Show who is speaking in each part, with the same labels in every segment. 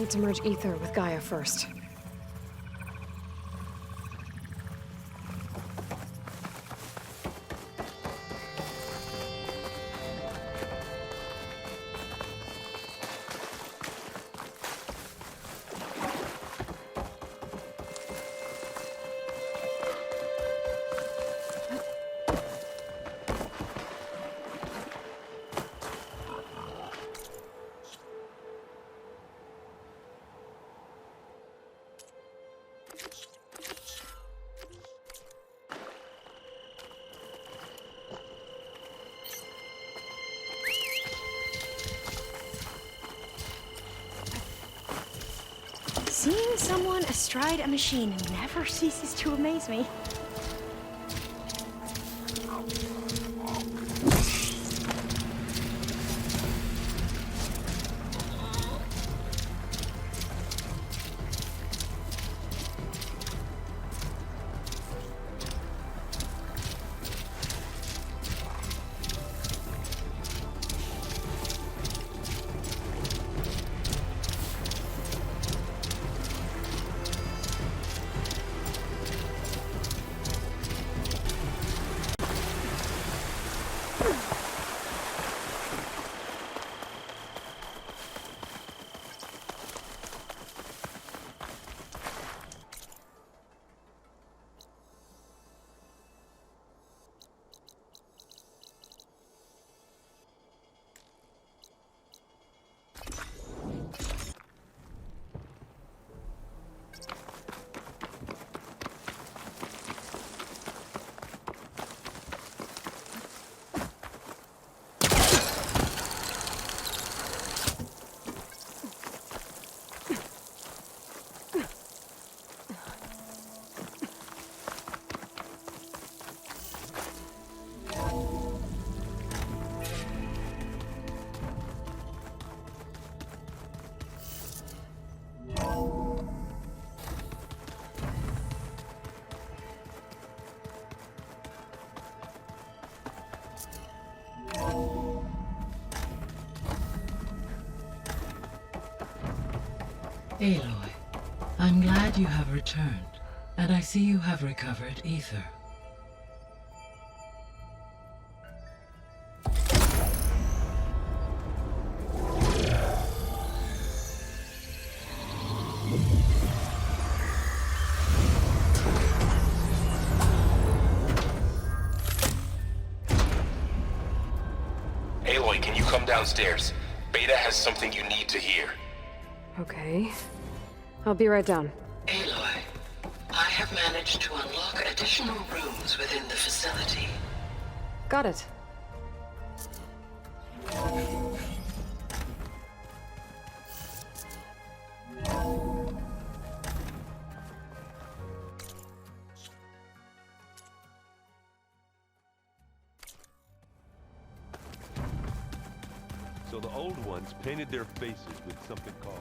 Speaker 1: Need to merge ether with Gaia first.
Speaker 2: Seeing someone astride a machine never ceases to amaze me.
Speaker 3: Aloy, I'm glad you have returned, and I see you have recovered ether.
Speaker 4: Aloy, can you come downstairs? Beta has something you need to hear.
Speaker 1: Okay. I'll be right down.
Speaker 3: Aloy, I have managed to unlock additional rooms within the facility.
Speaker 1: Got it.
Speaker 5: So the old ones painted their faces with something called...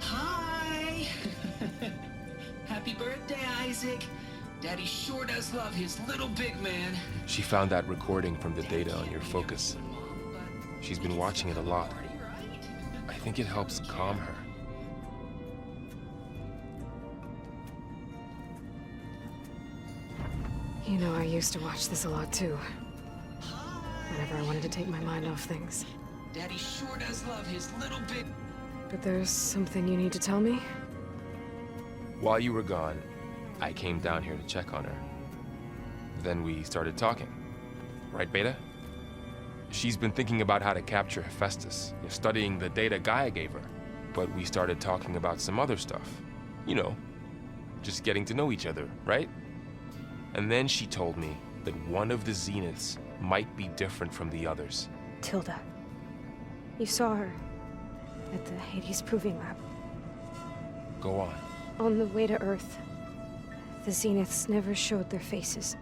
Speaker 6: Hi! Happy birthday, Isaac. Daddy sure does love his little big man.
Speaker 4: She found that recording from the data on your focus. She's been watching it a lot. I think it helps calm her.
Speaker 1: You know, I used to watch this a lot too. Whenever I wanted to take my mind off things.
Speaker 6: Daddy sure does love his little big...
Speaker 1: But there's something you need to tell me?
Speaker 4: While you were gone, I came down here to check on her. Then we started talking. Right, Beta? She's been thinking about how to capture Hephaestus, studying the data Gaia gave her. But we started talking about some other stuff. You know, just getting to know each other, right? And then she told me that one of the Zeniths might be different from the others.
Speaker 2: Tilda. You saw her at the Hades Proving Lab.
Speaker 4: Go on.
Speaker 2: On the way to Earth, the Zeniths never showed their faces.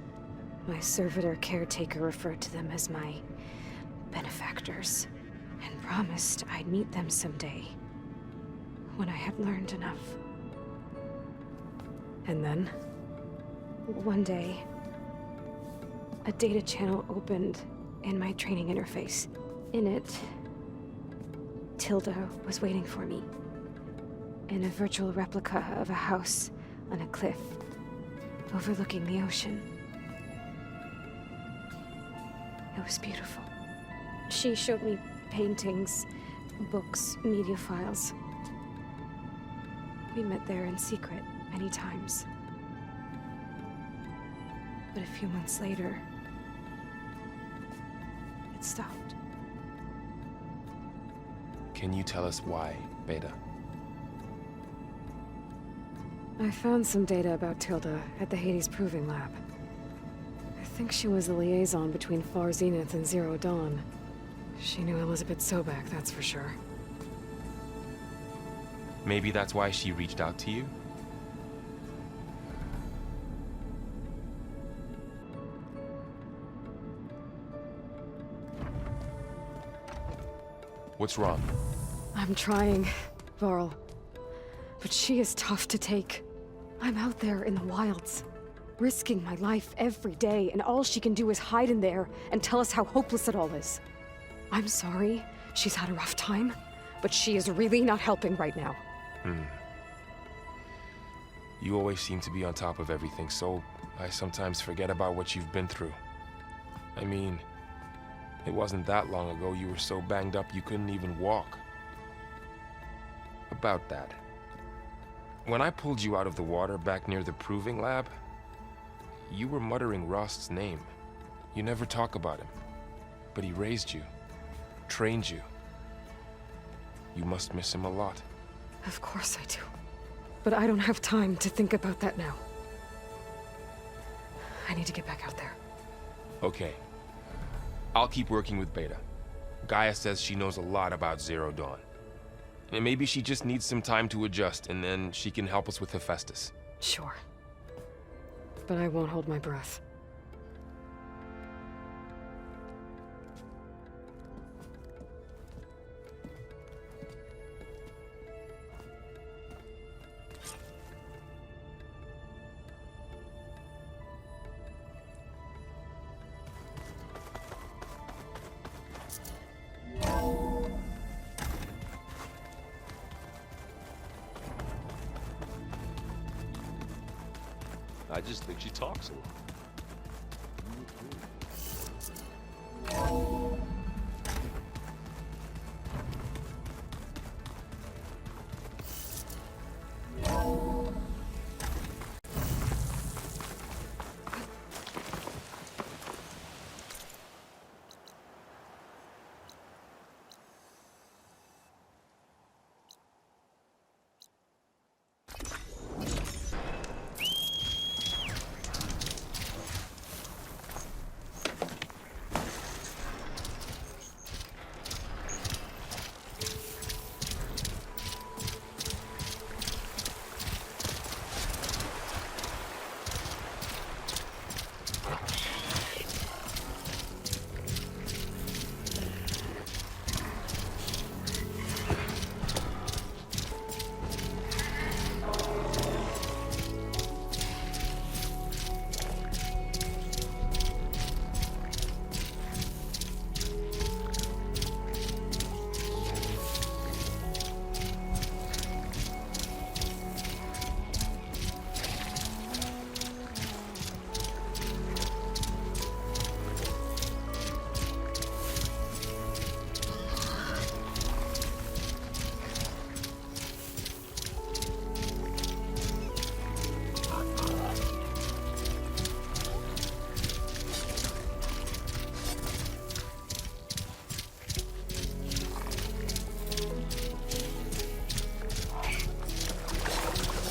Speaker 2: My servitor caretaker referred to them as my benefactors, and promised I'd meet them someday, when I had learned enough.
Speaker 1: And then?
Speaker 2: One day, a data channel opened in my training interface. In it, Tilda was waiting for me. In a virtual replica of a house on a cliff, overlooking the ocean. It was beautiful. She showed me paintings, books, media files. We met there in secret many times. But a few months later, it stopped.
Speaker 4: Can you tell us why, Beta?
Speaker 1: I found some data about Tilda at the Hades Proving Lab. I think she was a liaison between Far Zenith and Zero Dawn. She knew Elizabeth Sobek, that's for sure.
Speaker 4: Maybe that's why she reached out to you? What's wrong?
Speaker 1: I'm trying, Varl. But she is tough to take. I'm out there in the wilds, risking my life every day, and all she can do is hide in there and tell us how hopeless it all is. I'm sorry, she's had a rough time, but she is really not helping right now.
Speaker 4: You always seem to be on top of everything, so I sometimes forget about what you've been through. I mean, it wasn't that long ago you were so banged up you couldn't even walk. About that. When I pulled you out of the water back near the Proving Lab, you were muttering Rost's name. You never talk about him. But he raised you, trained you. You must miss him a lot.
Speaker 1: Of course I do. But I don't have time to think about that now. I need to get back out there.
Speaker 4: Okay. I'll keep working with Beta. Gaia says she knows a lot about Zero Dawn. And maybe she just needs some time to adjust, and then she can help us with Hephaestus.
Speaker 1: Sure. But I won't hold my breath.
Speaker 5: I just think she talks a lot.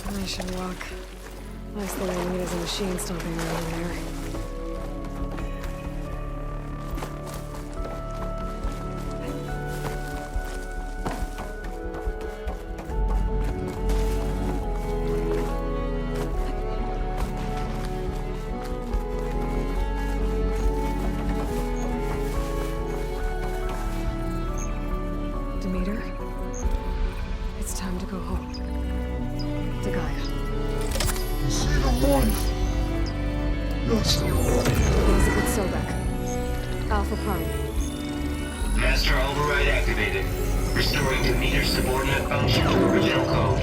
Speaker 5: I should walk. Nice little Anita's a machine stomping around in there. Demeter, it's time to go home. To Gaia.
Speaker 7: See the light.
Speaker 1: Elizabeth Sobek. Alpha Prime.
Speaker 7: Master override activated. Restoring to meter subordinate function to original code.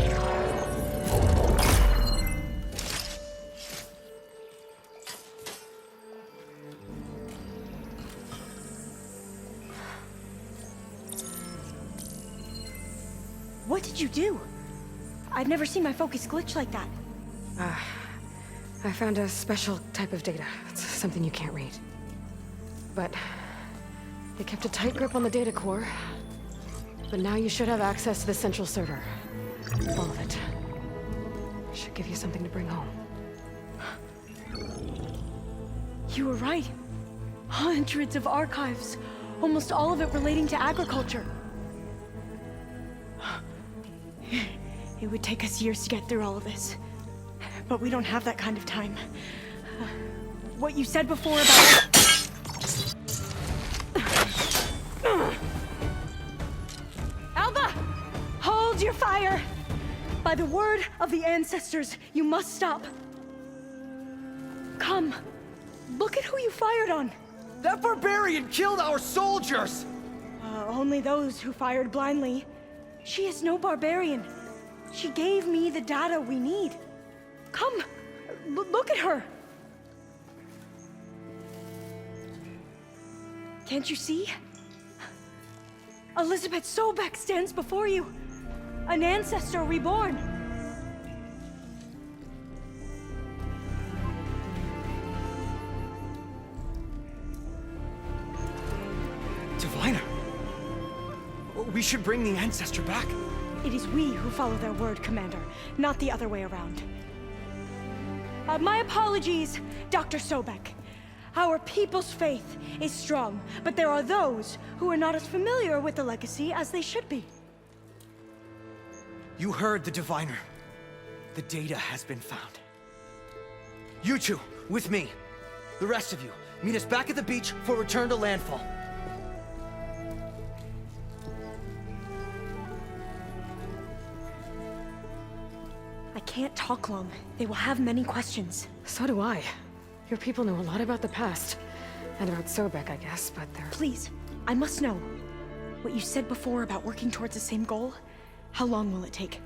Speaker 8: What did you do? I've never seen my focus glitch like that.
Speaker 1: I found a special type of data. It's something you can't read. But they kept a tight grip on the data core. But now you should have access to the central server. All of it. Should give you something to bring home.
Speaker 8: You were right. Hundreds of archives. Almost all of it relating to agriculture. It would take us years to get through all of this. But we don't have that kind of time. What you said before about... Alva! Hold your fire! By the word of the ancestors, you must stop. Come. Look at who you fired on.
Speaker 9: That barbarian killed our soldiers!
Speaker 8: Only those who fired blindly. She is no barbarian. She gave me the data we need. Come, look at her. Can't you see? Elizabeth Sobek stands before you. An ancestor reborn.
Speaker 9: Diviner! We should bring the ancestor back.
Speaker 8: It is we who follow their word, Commander, not the other way around. My apologies, Dr. Sobek. Our people's faith is strong, but there are those who are not as familiar with the legacy as they should be.
Speaker 9: You heard the diviner. The data has been found. You two, with me. The rest of you, meet us back at the beach for return to landfall.
Speaker 8: I can't talk long. They will have many questions.
Speaker 1: So do I. Your people know a lot about the past. And about Sobek, I guess, but they're...
Speaker 8: Please, I must know. What you said before about working towards the same goal, how long will it take?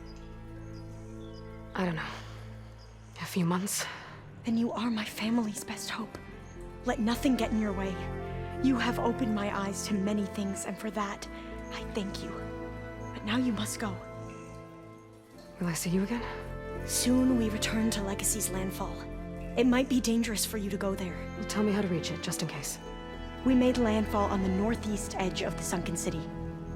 Speaker 1: I don't know. A few months?
Speaker 8: Then you are my family's best hope. Let nothing get in your way. You have opened my eyes to many things, and for that, I thank you. But now you must go.
Speaker 1: Will I see you again?
Speaker 8: Soon we return to Legacy's landfall. It might be dangerous for you to go there.
Speaker 1: Tell me how to reach it, just in case.
Speaker 8: We made landfall on the northeast edge of the sunken city.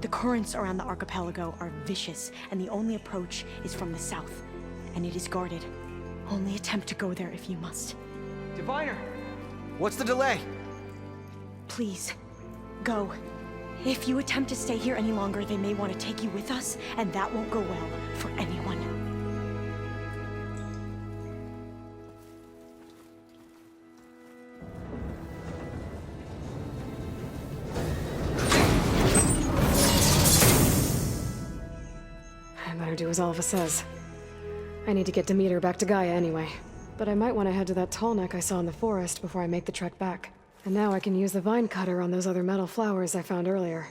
Speaker 8: The currents around the archipelago are vicious, and the only approach is from the south. And it is guarded. Only attempt to go there if you must.
Speaker 9: Diviner! What's the delay?
Speaker 8: Please, go. If you attempt to stay here any longer, they may want to take you with us, and that won't go well for anyone.
Speaker 1: I better do as Alva says. I need to get Demeter back to Gaia anyway. But I might want to head to that tall neck I saw in the forest before I make the trek back. And now I can use the vine cutter on those other metal flowers I found earlier.